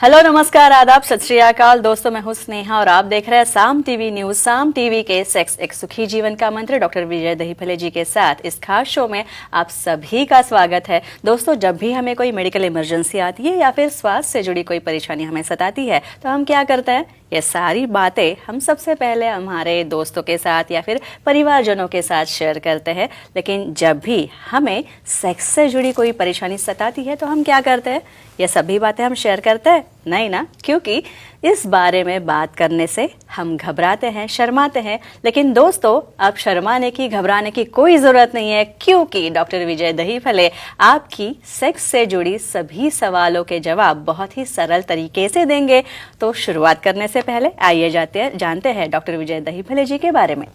Hello नमस्कार आदाब सत श्री अकाल दोस्तों, मैं हूं स्नेहा और आप देख रहे हैं साम टीवी न्यूज। साम टीवी के सेक्स एक सुखी जीवन का मंत्र डॉक्टर विजय दहीफले जी के साथ इस खास शो में आप सभी का स्वागत है। दोस्तों, जब भी हमें कोई मेडिकल इमरजेंसी आती है या फिर स्वास्थ्य से जुड़ी कोई परेशानी हमें सताती है तो हम क्या करते हैं, ये सारी बातें हम सबसे पहले हमारे दोस्तों के साथ या फिर परिवारजनों के साथ शेयर करते हैं। लेकिन जब भी हमें सेक्स से जुड़ी कोई परेशानी सताती है तो हम क्या करते हैं, ये सभी बातें हम शेयर करते हैं? नहीं ना, क्योंकि इस बारे में बात करने से हम घबराते हैं, शर्माते हैं। लेकिन दोस्तों, अब शर्माने की, घबराने की कोई ज़रूरत नहीं है, क्योंकि डॉक्टर विजय दहीफले आपकी सेक्स से जुड़ी सभी सवालों के जवाब बहुत ही सरल तरीके से देंगे। तो शुरुआत करने से पहले आइए जानते हैं डॉक्टर विजय दहीफले जी के बारे में।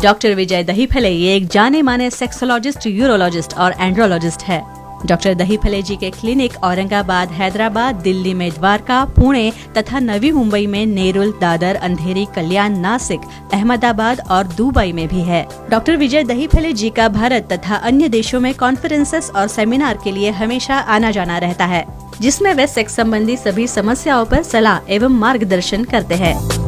डॉक्टर विजय दहीफले ये एक जाने माने सेक्सोलॉजिस्ट, यूरोलॉजिस्ट और एंड्रोलॉजिस्ट है। डॉक्टर दहीफले जी के क्लिनिक औरंगाबाद, हैदराबाद, दिल्ली में द्वारका, पुणे तथा नवी मुंबई में नेरुल, दादर, अंधेरी, कल्याण, नासिक, अहमदाबाद और दुबई में भी है। डॉक्टर विजय दहीफले जी का भारत तथा अन्य देशों में कॉन्फ्रेंसेस और सेमिनार के लिए हमेशा आना जाना रहता है, जिसमें वे सेक्स संबंधी सभी समस्याओं पर सलाह एवं मार्गदर्शन करते हैं।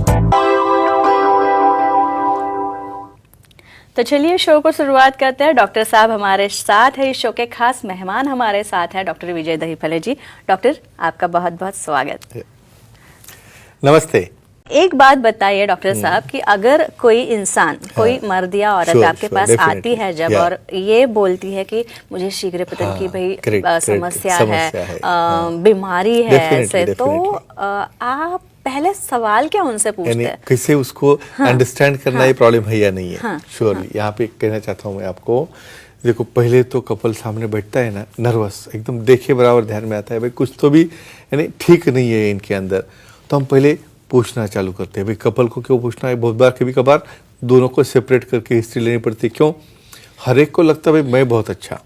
तो चलिए शो को शुरुआत करते हैं। डॉक्टर साहब हमारे साथ है, इस शो के खास मेहमान हमारे साथ हैं डॉक्टर विजय दहीफले जी। डॉक्टर, आपका बहुत बहुत स्वागत। नमस्ते। एक बात बताइए डॉक्टर साहब कि अगर कोई इंसान, कोई मर्द या औरत आपके पास आती है जब और ये बोलती है कि मुझे शीघ्र पतन की भाई समस्या है, बीमारी है ऐसे, तो आप पहले सवाल क्या उनसे पूछते हैं? कैसे उसको अंडरस्टैंड करना ये प्रॉब्लम है या नहीं है। श्योरली यहाँ पे कहना चाहता हूँ मैं आपको, देखो पहले तो कपल सामने बैठता है ना, नर्वस एकदम, देखे बराबर ध्यान में आता है भाई कुछ तो भी यानी ठीक नहीं है इनके अंदर, तो हम पहले पूछना चालू करते हैं। भाई कपल को क्यों पूछना है, बहुत बार कभी कभार दोनों को सेपरेट करके हिस्ट्री लेनी पड़ती है। क्यों? हर एक को लगता है भाई मैं बहुत अच्छा,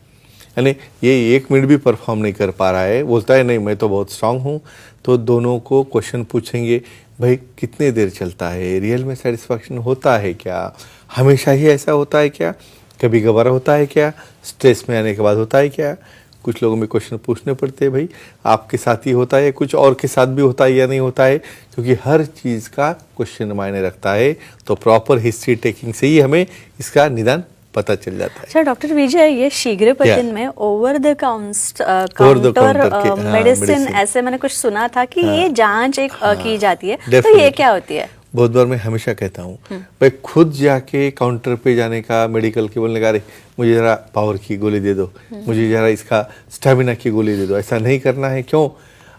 यानी ये 1 मिनट भी परफॉर्म नहीं कर पा रहा है, बोलता है नहीं मैं तो बहुत स्ट्रांग हूँ। तो दोनों को क्वेश्चन पूछेंगे, भाई कितने देर चलता है, रियल में सेटिस्फैक्शन होता है क्या, हमेशा ही ऐसा होता है क्या, कभी कभार होता है क्या, स्ट्रेस में आने के बाद होता है क्या। कुछ लोगों में क्वेश्चन पूछने पड़ते हैं, भाई आपके साथ ही होता है, कुछ और के साथ भी होता है या नहीं होता है, क्योंकि हर चीज़ का क्वेश्चन मायने रखता है। तो प्रॉपर हिस्ट्री टेकिंग से ही हमें इसका निदान पता चल जाता है। अच्छा डॉक्टर विजय, ये शीघ्र पतन में ओवर द काउंटर मेडिसिन ऐसे मैंने कुछ सुना था कि ये जांच एक की जाती है, तो ये क्या होती है? बहुत बार मैं हमेशा कहता हूँ भाई खुद जाके काउंटर पे जाने का, मेडिकल के बोलने का, अरे मुझे जरा पावर की गोली दे दो, मुझे जरा इसका स्टेमिना की गोली दे दो, ऐसा नहीं करना है। क्यों?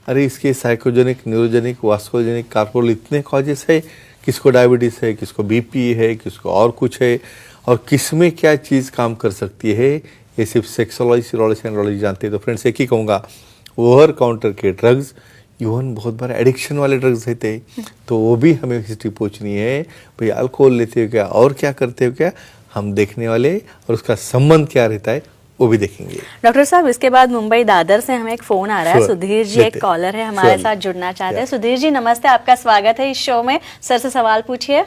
अरे इसके साइकोजेनिक, न्यूरोजेनिक, वास्कोजेनिक, कार्पोल इतने कॉजेस है, किसको डायबिटीज है, किसको बीपी है, किसको और कुछ है, और किस में क्या चीज़ काम कर सकती है, ये सिर्फ सेक्सोलॉजी, सीरोलॉजी, एंड्रोलॉजी जानते हैं। तो फ्रेंड्स एक ही कहूँगा, ओवर काउंटर के ड्रग्स, इवन बहुत बार एडिक्शन वाले ड्रग्स रहते हैं, तो वो भी हमें हिस्ट्री पूछनी है। भाई अल्कोहल लेते हो क्या और क्या करते हो क्या, हम देखने वाले, और उसका संबंध क्या रहता है वो भी देखेंगे। डॉक्टर साहब, इसके बाद मुंबई दादर से हमें एक फोन आ रहा है। सुधीर जी एक कॉलर है, हमारे साथ जुड़ना चाहते हैं। सुधीर जी नमस्ते, आपका स्वागत है इस शो में। सर से सवाल पूछिए।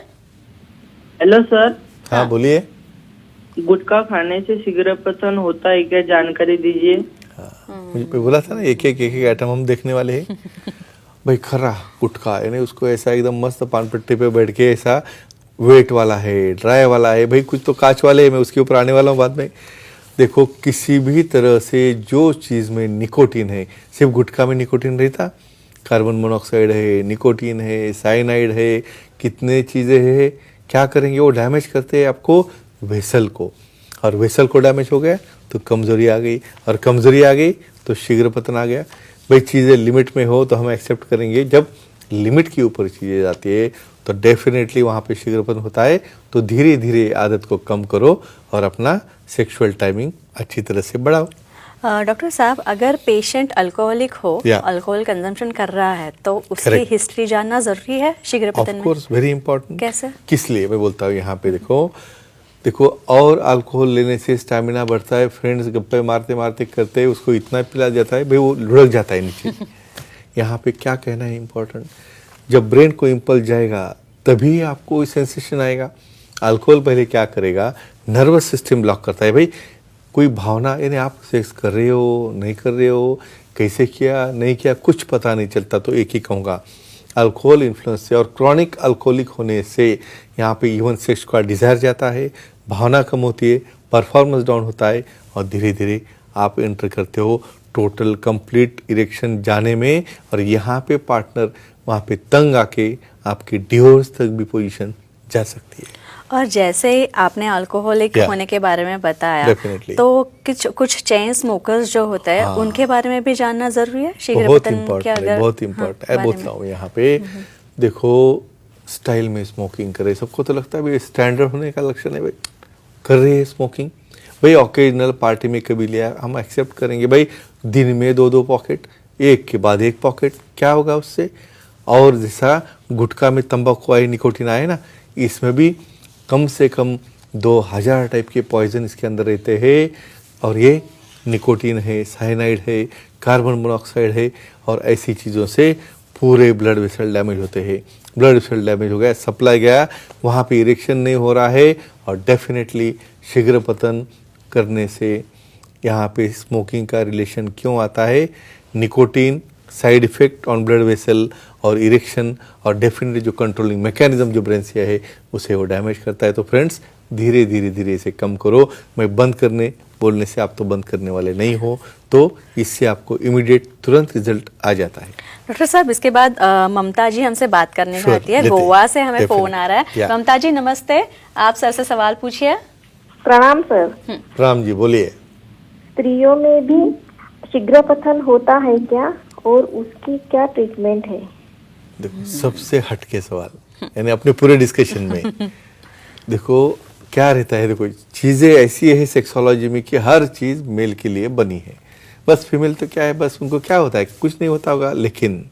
Hello sir. हाँ बोलिए। गुटखा खाने से शीघ्र पतन होता है क्या, जानकारी दीजिए। मुझे बोला था ना एक एक आइटम हम देखने वाले हैं। भाई खरा गुटखा यानी उसको ऐसा एकदम मस्त पान पट्टी पे बैठ के, ऐसा वेट वाला है, ड्राई वाला है, भाई कुछ तो कांच वाले है, मैं उसके ऊपर आने वाला हूँ बाद में। देखो किसी भी तरह से जो चीज़ में निकोटीन है, सिर्फ गुटखा में निकोटीन रहता, कार्बन मोनोऑक्साइड है, निकोटीन है, साइनाइड है, कितने चीज़ें हैं, क्या करेंगे वो डैमेज करते हैं आपको वेसल को, और वेसल को डैमेज हो गया तो कमज़ोरी आ गई, और कमज़ोरी आ गई तो शीघ्र पतन आ गया। भाई चीज़ें लिमिट में हो तो हम एक्सेप्ट करेंगे, जब लिमिट के ऊपर चीज़ें जाती है तो डेफिनेटली वहाँ पे शीघ्र पतन होता है। तो धीरे धीरे आदत को कम करो और अपना सेक्सुअल टाइमिंग अच्छी तरह से बढ़ाओ। डॉक्टर साहब, अगर पेशेंट अल्कोहलिक हो, अल्कोहल कंजम्पशन कर रहा है, तो उसकी हिस्ट्री जानना जरूरी है शीघ्र पतन में? Of course, very important. कैसे? किस लिए मैं बोलता हूँ, यहाँ पे देखो और अल्कोहल लेने से स्टैमिना बढ़ता है। फ्रेंड्स गप्पे मारते मारते करते हैं, उसको इतना पिला जाता है भाई वो लुढ़क जाता है नीचे। यहाँ पे क्या कहना है इम्पोर्टेंट, जब ब्रेन को इम्पल्स जाएगा तभी आपको सेंसेशन आएगा। अल्कोहल पहले क्या करेगा, नर्वस सिस्टम ब्लॉक करता है। भाई कोई भावना, यानी आप सेक्स कर रहे हो नहीं कर रहे हो, कैसे किया नहीं किया कुछ पता नहीं चलता। तो एक ही कहूँगा, अल्कोहल इन्फ्लुएंस से और क्रॉनिक अल्कोहलिक होने से यहाँ पे इवन सेक्स का डिज़ायर जाता है, भावना कम होती है, परफॉर्मेंस डाउन होता है और धीरे धीरे आप एंटर करते हो टोटल कंप्लीट इरेक्शन जाने में। और यहाँ पे पार्टनर वहाँ पे तंग आके आपकी डिवोर्स तक भी पोजीशन जा सकती है। और जैसे आपने अल्कोहलिक होने के बारे में बताया, Definitely. तो कुछ चेन स्मोकर्स जो होते हैं उनके बारे में भी जानना जरूरी है। शीघ्र बहुत पतन के इम्पोर्टेंट है, अगर बहुत इम्पोर्टेंट है। बारे बोलता में। हूँ यहाँ पे देखो, स्टाइल में स्मोकिंग करे, सबको तो लगता है भाई स्टैंडर्ड होने का लक्षण है, भाई कर रहे हैं स्मोकिंग, भाई ओकेजनल पार्टी में कभी लिया हम एक्सेप्ट करेंगे, भाई दिन में 2-2 पॉकेट, एक के बाद एक पॉकेट, क्या होगा उससे। और जैसा गुटखा में तंबाकू आई, निकोटिन आए ना, इसमें भी कम से कम 2000 टाइप के पॉइजन इसके अंदर रहते हैं। और ये निकोटिन है, साइनाइड है, कार्बन मोनोऑक्साइड है, और ऐसी चीज़ों से पूरे ब्लड वेसल डैमेज होते हैं। ब्लड वेसल डैमेज हो गया, सप्लाई गया, वहाँ पे इरेक्शन नहीं हो रहा है, और डेफिनेटली शीघ्र पतन करने से यहाँ पे स्मोकिंग का रिलेशन क्यों आता है। Nicotine side effect on blood vessel और इरेक्शन, और डेफिनेटली जो कंट्रोलिंग मैकेनिज्म जो ब्रेनसिया है उसे वो डैमेज करता है। तो फ्रेंड्स धीरे धीरे धीरे इसे कम करो। मैं बंद करने बोलने से आप तो बंद करने वाले नहीं हो, तो इससे आपको इमीडिएट तुरंत रिजल्ट आ जाता है। डॉक्टर साहब, इसके बाद ममता जी हमसे बात करने Sure, चाहती है। लेते हैं। गोवा से हमें Definitely. फोन आ रहा है। Yeah. ममता जी नमस्ते, आप सर से सवाल पूछिए। प्रणाम सर। राम जी बोलिए। स्त्रियों में भी शीघ्र पतन होता है क्या और उसकी क्या ट्रीटमेंट है? देखो सबसे हटके सवाल, यानी अपने पूरे डिस्कशन में देखो क्या रहता है। देखो चीज़ें ऐसी है सेक्सोलॉजी में कि हर चीज़ मेल के लिए बनी है, बस फीमेल तो क्या है, बस उनको क्या होता है कुछ नहीं होता होगा, लेकिन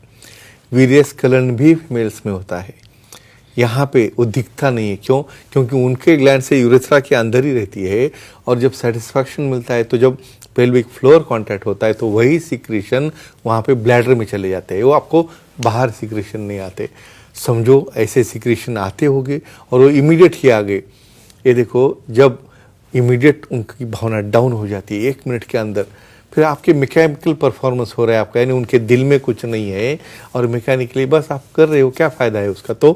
वीर्यस्खलन भी फीमेल्स में होता है। यहाँ पे वो दिखता नहीं है, क्यों? क्योंकि उनके ग्लैंड से यूरेथ्रा के अंदर ही रहती है, और जब सेटिस्फैक्शन मिलता है तो जब पेल्विक फ्लोर कांटेक्ट होता है तो वही सिक्रीशन वहाँ पे ब्लैडर में चले जाते हैं, वो आपको बाहर सिक्रीशन नहीं आते। समझो ऐसे सिक्रीशन आते होंगे और वो इमीडिएट ही आ गए। ये देखो जब इमीडिएट उनकी भावना डाउन हो जाती है 1 मिनट के अंदर, फिर आपके मैकेनिकल परफॉर्मेंस हो रहा है आपका, यानी उनके दिल में कुछ नहीं है और मैकेनिकली बस आप कर रहे हो, क्या फ़ायदा है उसका। तो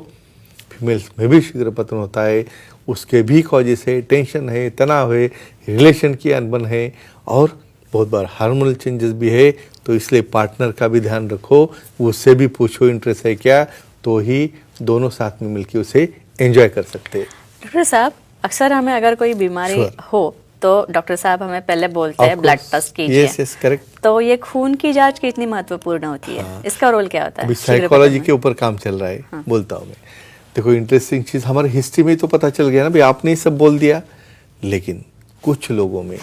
फीमेल्स में भी शीघ्र पतन होता है, उसके भी कॉजेस है, टेंशन है, तनाव है, रिलेशन की अनबन है, और बहुत बार हार्मोनल चेंजेस भी है। तो इसलिए पार्टनर का भी ध्यान रखो, उससे भी पूछो इंटरेस्ट है क्या, तो ही दोनों साथ में मिलकर उसे एंजॉय कर सकते हैं। डॉक्टर साहब, अक्सर हमें अगर कोई बीमारी Sure. हो तो डॉक्टर साहब हमें पहले बोलते हैं ब्लड टेस्ट कीजिए। Yes correct. तो ये खून की जांच कितनी महत्वपूर्ण होती है? इसका रोल क्या होता है? अभी शीघ्र साइकोलॉजी पतन के ऊपर काम चल रहा है, बोलता हूँ मैं। देखो इंटरेस्टिंग चीज़, हमारे हिस्ट्री में तो पता चल गया ना भाई, आपने ही सब बोल दिया, लेकिन कुछ लोगों में,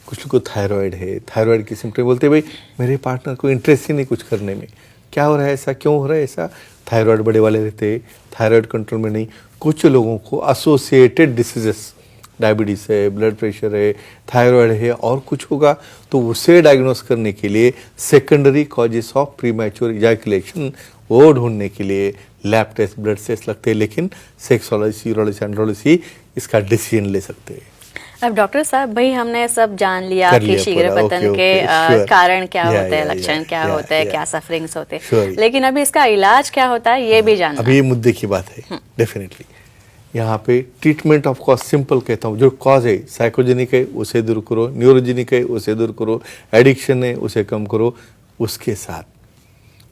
कुछ लोगों को थायराइड है, थायराइड की सिम्टम बोलते हैं भाई मेरे पार्टनर को इंटरेस्ट ही नहीं कुछ करने में, क्या हो रहा है ऐसा, क्यों हो रहा है ऐसा। थायराइड बड़े वाले रहते हैं, थायराइड कंट्रोल में नहीं। कुछ लोगों को एसोसिएटेड डिसीजेस, डायबिटीज़ है, ब्लड प्रेशर है, थायराइड है, और कुछ होगा, तो उसे डायग्नोस करने के लिए secondary causes of premature ejaculation वो ढूंढने के लिए लैब टेस्ट, ब्लड टेस्ट लगते हैं, लेकिन सेक्सोलॉजी, यूरोलॉजी, एंड्रोलॉजी इसका डिसीजन ले सकते हैं। अब डॉक्टर साहब, भाई हमने सब जान लिया कर कि लिया शीघ्र पूरा, पतन ओके, के ओके, sure. कारण क्या Yeah, होते हैं, yeah, लक्षण yeah, क्या yeah, होते हैं, yeah. क्या सफरिंग्स होते हैं, Sure. लेकिन अभी इसका इलाज क्या होता है ये भी जानना। अभी ये मुद्दे की बात है। डेफिनेटली यहाँ पे ट्रीटमेंट ऑफ कॉज सिंपल कहता हूँ, जो कॉज है साइकोजेनिक है उसे दूर करो, न्यूरोजेनिक है उसे दूर करो, एडिक्शन है उसे कम करो, उसके साथ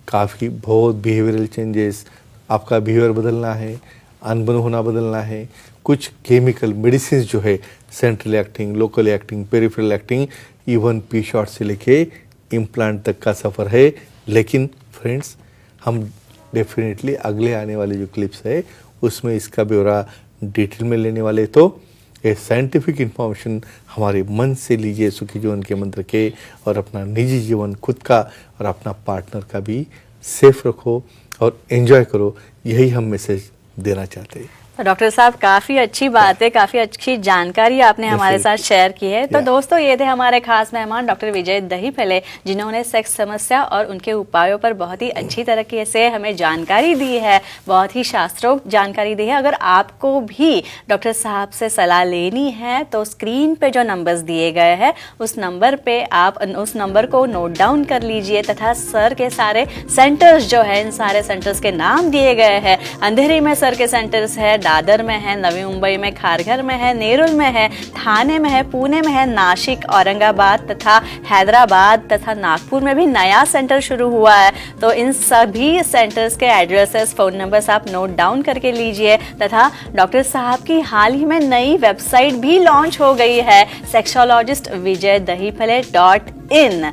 काफ़ी बहुत बिहेवियरल चेंजेस, आपका बिहेवियर बदलना है, अनबन होना बदलना है, कुछ केमिकल मेडिसिन जो है central acting, local acting, peripheral acting, even P shot से लेके इम्प्लांट तक का सफ़र है। लेकिन फ्रेंड्स हम डेफिनेटली अगले आने वाले जो क्लिप्स है उसमें इसका ब्यौरा डिटेल में लेने वाले। तो ये साइंटिफिक इंफॉर्मेशन हमारे मन से लीजिए सुखी जीवन के मंत्र के, और अपना निजी जीवन खुद का और अपना पार्टनर का भी सेफ रखो और एंजॉय करो, यही हम मैसेज देना चाहते हैं। तो डॉक्टर साहब काफी अच्छी बात है, काफी अच्छी जानकारी आपने हमारे साथ शेयर की है। तो दोस्तों ये थे हमारे खास मेहमान डॉक्टर विजय दहीफले, जिन्होंने सेक्स समस्या और उनके उपायों पर बहुत ही अच्छी तरीके से हमें जानकारी दी है, बहुत ही शास्त्रोक्त जानकारी दी है। अगर आपको भी डॉक्टर साहब से सलाह लेनी है तो स्क्रीन पे जो नंबर्स दिए गए हैं उस नंबर पे आप उस नंबर को नोट डाउन कर लीजिए, तथा सर के सारे सेंटर्स जो है, इन सारे सेंटर्स के नाम दिए गए हैं। अंधेरी में सर के सेंटर्स है, दादर में है, नवी मुंबई में खारघर में है, नेरुल में है, थाने में है, पुणे में है, नासिक, औरंगाबाद तथा हैदराबाद तथा नागपुर में भी नया सेंटर शुरू हुआ है। तो इन सभी सेंटर्स के एड्रेसेस, फोन नंबर्स आप नोट डाउन करके लीजिए। तथा डॉक्टर साहब की हाल ही में नई वेबसाइट भी लॉन्च हो गई है, sexologistvijaydahipale.in।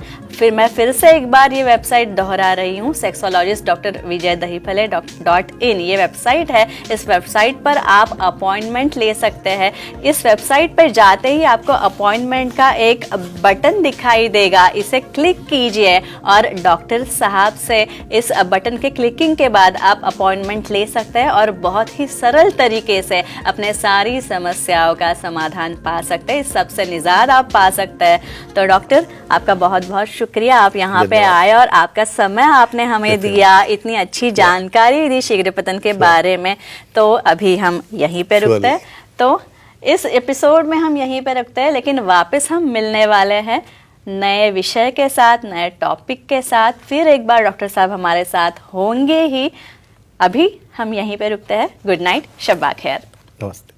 मैं फिर से एक बार ये वेबसाइट दोहरा रही हूँ, sexologistvijaydahipale.in ये वेबसाइट है। इस वेबसाइट पर आप अपॉइंटमेंट ले सकते हैं। इस वेबसाइट पर जाते ही आपको अपॉइंटमेंट का एक बटन दिखाई देगा, इसे क्लिक कीजिए और डॉक्टर साहब से इस बटन के क्लिकिंग के बाद आप अपॉइंटमेंट ले सकते हैं और बहुत ही सरल तरीके से अपने सारी समस्याओं का समाधान पा सकते हैं, इस सबसे निजात आप पा सकते हैं। तो डॉक्टर आपका बहुत बहुत शुक्रिया, आप यहाँ पे आए और आपका समय आपने हमें दिया, इतनी अच्छी जानकारी दी शीघ्र पतन के बारे में। तो अभी हम यहीं पे रुकते हैं, तो इस एपिसोड में हम यहीं पे रुकते हैं, लेकिन वापस हम मिलने वाले हैं नए विषय के साथ, नए टॉपिक के साथ। फिर एक बार डॉक्टर साहब हमारे साथ होंगे ही। अभी हम यहीं पे रुकते हैं। गुड नाइट, शब्बा खैर। नमस्ते।